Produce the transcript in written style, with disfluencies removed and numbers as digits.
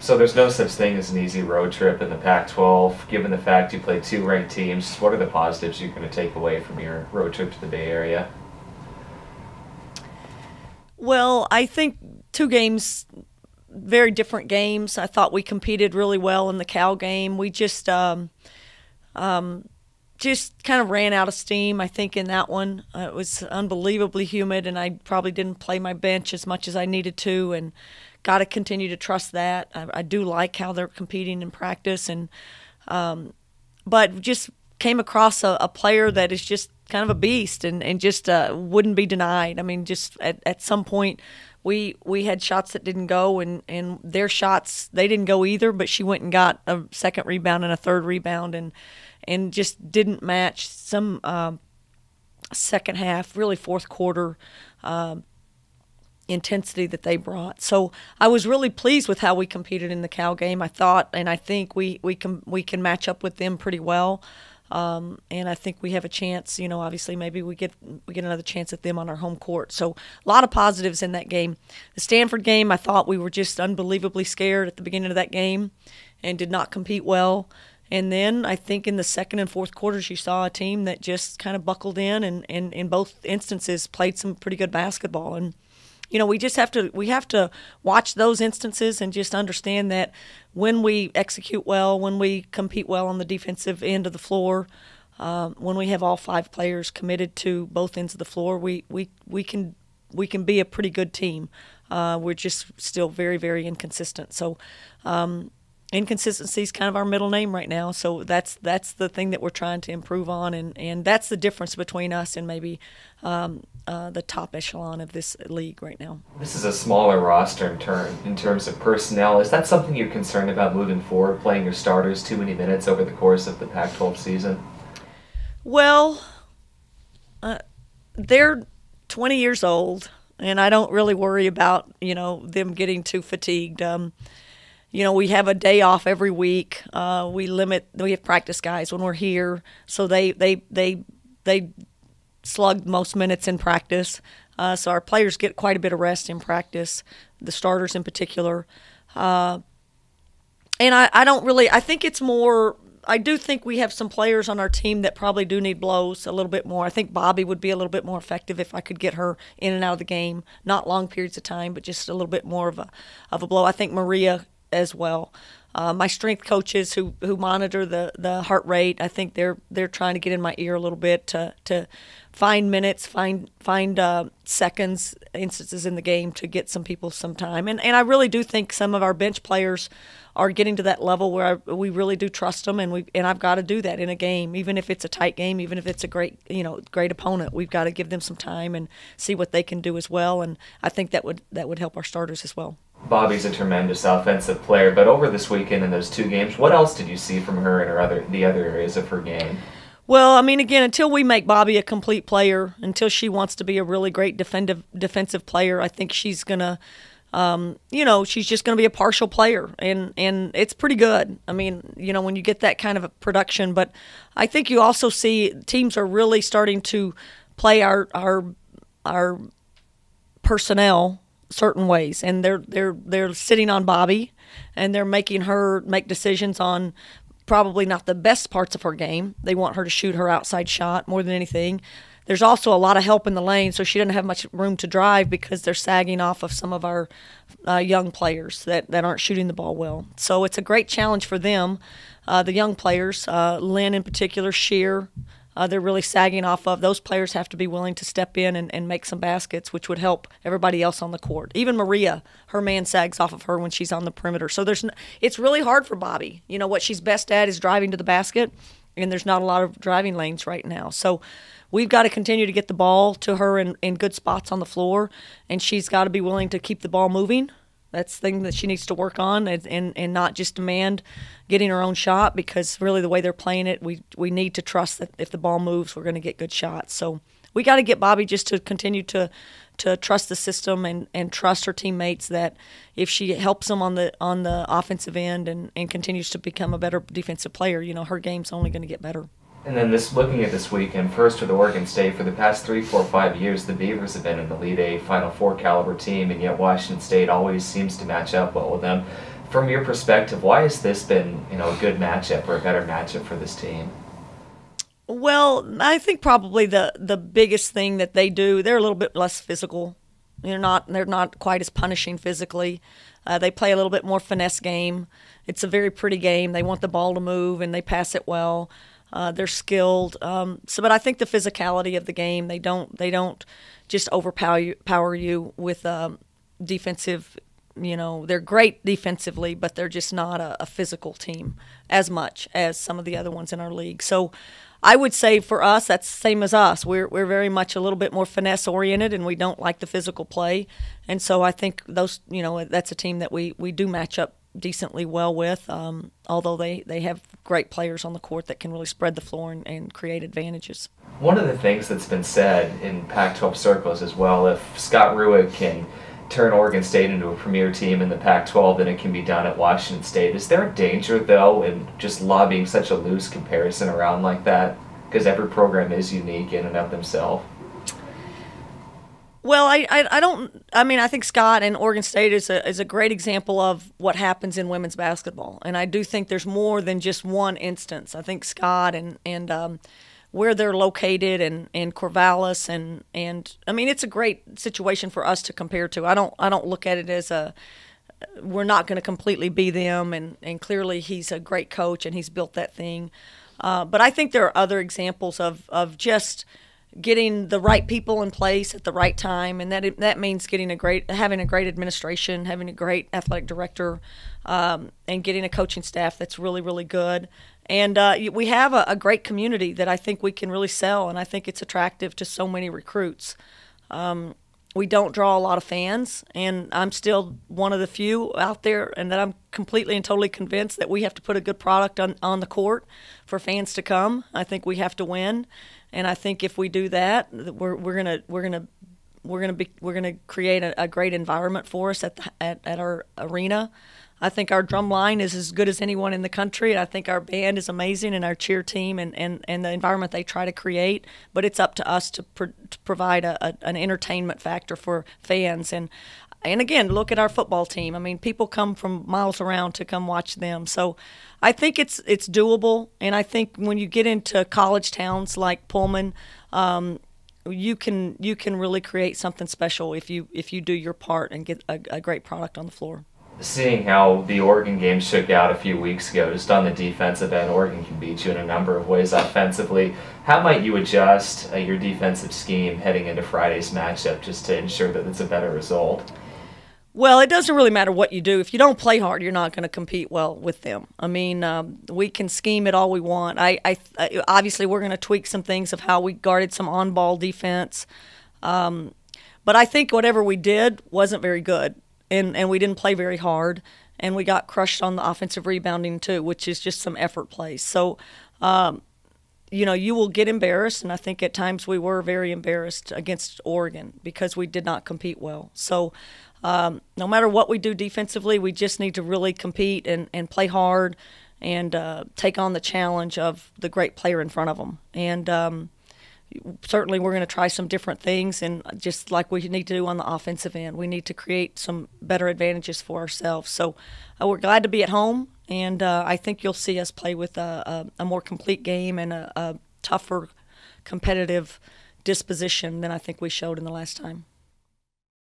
So there's no such thing as an easy road trip in the Pac-12. Given the fact you play two ranked teams, what are the positives you're going to take away from your road trip to the Bay Area? Well, I think two games, very different games. I thought we competed really well in the Cal game. We just kind of ran out of steam, I think, in that one. It was unbelievably humid, and I probably didn't play my bench as much as I needed to, and got to continue to trust that. I do like how they're competing in practice, and but just came across a player that is just kind of a beast and just wouldn't be denied. I mean, just at some point we had shots that didn't go, and their shots, they didn't go either, but she went and got a second rebound and a third rebound, and just didn't match some second half, really fourth quarter intensity that they brought. So I was really pleased with how we competed in the Cal game. I thought, and I think we can match up with them pretty well. And I think we have a chance. Obviously, maybe we get another chance at them on our home court. So a lot of positives in that game. The Stanford game, I thought we were just unbelievably scared at the beginning of that game, and did not compete well. And then I think in the second and fourth quarters, you saw a team that just kind of buckled in, and in both instances played some pretty good basketball. And we have to watch those instances and just understand that when we execute well, when we compete well on the defensive end of the floor, when we have all five players committed to both ends of the floor, we can be a pretty good team. We're just still very, very inconsistent. So inconsistency is kind of our middle name right now. So that's the thing that we're trying to improve on, and that's the difference between us and maybe the top echelon of this league right now. This is a smaller roster in terms of personnel. Is that something you're concerned about moving forward, playing your starters too many minutes over the course of the Pac-12 season? Well, they're 20 years old, and I don't really worry about them getting too fatigued. We have a day off every week. We have practice guys when we're here, so they slug most minutes in practice. So our players get quite a bit of rest in practice, the starters in particular. And I think it's more, I do think we have some players on our team that probably do need blows a little bit more. I think Bobby would be a little bit more effective if I could get her in and out of the game, not long periods of time, but just a little bit more of a blow. I think Maria as well. My strength coaches who monitor the heart rate, I think they're trying to get in my ear a little bit to find minutes, find seconds, instances in the game to get some people some time. And I really do think some of our bench players are getting to that level where we really do trust them, and I've got to do that in a game, even if it's a tight game, even if it's a great opponent. We've got to give them some time and see what they can do as well, and I think that would help our starters as well. Bobby's a tremendous offensive player, but over this weekend in those two games, what else did you see from her in the other areas of her game? Well, I mean, again, until we make Bobby a complete player, until she wants to be a really great defensive player, I think she's gonna, she's just gonna be a partial player, and it's pretty good. I mean, when you get that kind of a production, but I think you also see teams are really starting to play our personnel certain ways, and they're sitting on Bobby, and they're making her make decisions on probably not the best parts of her game. They want her to shoot her outside shot more than anything. There's also a lot of help in the lane, so she doesn't have much room to drive because they're sagging off of some of our young players that aren't shooting the ball well. So it's a great challenge for them, the young players, Lynn in particular, Shear. They're really sagging off of. Those players have to be willing to step in and make some baskets, which would help everybody else on the court. Even Maria, her man sags off of her when she's on the perimeter. So it's really hard for Bobby. What she's best at is driving to the basket, and there's not a lot of driving lanes right now. So we've got to continue to get the ball to her in good spots on the floor, and she's got to be willing to keep the ball moving. That's the thing that she needs to work on, and not just demand getting her own shot, because really the way they're playing it, we need to trust that if the ball moves, we're going to get good shots. So we got to get Bobby just to continue to trust the system and trust her teammates, that if she helps them on the offensive end and continues to become a better defensive player, her game's only going to get better. And then looking at this weekend, first with Oregon State, for the past 3, 4, 5 years, the Beavers have been an Elite Eight, Final Four caliber team, and yet Washington State always seems to match up well with them. From your perspective, why has this been, a good matchup or a better matchup for this team? Well, I think probably the biggest thing that they do, they're a little bit less physical. They're not quite as punishing physically. They play a little bit more finesse game. It's a very pretty game. They want the ball to move and they pass it well. They're skilled. But I think the physicality of the game, they don't just overpower you with defensive. They're great defensively, but they're just not a physical team as much as some of the other ones in our league. So I would say for us, that's the same as us. We're very much a little bit more finesse oriented, and we don't like the physical play. And so I think that's a team that we do match up decently well with, although they have great players on the court that can really spread the floor and create advantages. One of the things that's been said in Pac-12 circles as well, if Scott Rueck can turn Oregon State into a premier team in the Pac-12, then it can be done at Washington State. Is there a danger, though, in just lobbying such a loose comparison around like that? Because every program is unique in and of themselves. Well, I don't. I mean, I think Scott and Oregon State is a great example of what happens in women's basketball, and I do think there's more than just one instance. I think Scott and where they're located and Corvallis and I mean, it's a great situation for us to compare to. I don't look at it as we're not going to completely be them, and clearly he's a great coach and he's built that thing. But I think there are other examples of just getting the right people in place at the right time, and that means having a great administration, having a great athletic director, and getting a coaching staff that's really, really good. And we have a great community that I think we can really sell, and I think it's attractive to so many recruits. We don't draw a lot of fans, and I'm still one of the few out there, and that I'm completely and totally convinced that we have to put a good product on the court for fans to come. I think we have to win, and I think if we do that, we're gonna create a great environment for us at our arena. I think our drum line is as good as anyone in the country. I think our band is amazing, and our cheer team and the environment they try to create. But it's up to us to provide an entertainment factor for fans. And again, look at our football team. I mean, people come from miles around to come watch them. So I think it's doable. And I think when you get into college towns like Pullman, you can really create something special if you do your part and get a great product on the floor. Seeing how the Oregon game shook out a few weeks ago, just on the defensive end, Oregon can beat you in a number of ways offensively. How might you adjust your defensive scheme heading into Friday's matchup just to ensure that it's a better result? Well, it doesn't really matter what you do. If you don't play hard, you're not going to compete well with them. I mean, we can scheme it all we want. Obviously, we're going to tweak some things of how we guarded some on-ball defense. But I think whatever we did wasn't very good. And we didn't play very hard, and we got crushed on the offensive rebounding too, which is just some effort plays. So, you will get embarrassed, and I think at times we were very embarrassed against Oregon because we did not compete well. So, no matter what we do defensively, we just need to really compete and play hard and take on the challenge of the great player in front of them. And certainly we're going to try some different things, and just like we need to do on the offensive end, we need to create some better advantages for ourselves. So we're glad to be at home, and I think you'll see us play with a more complete game and a tougher competitive disposition than I think we showed in the last time.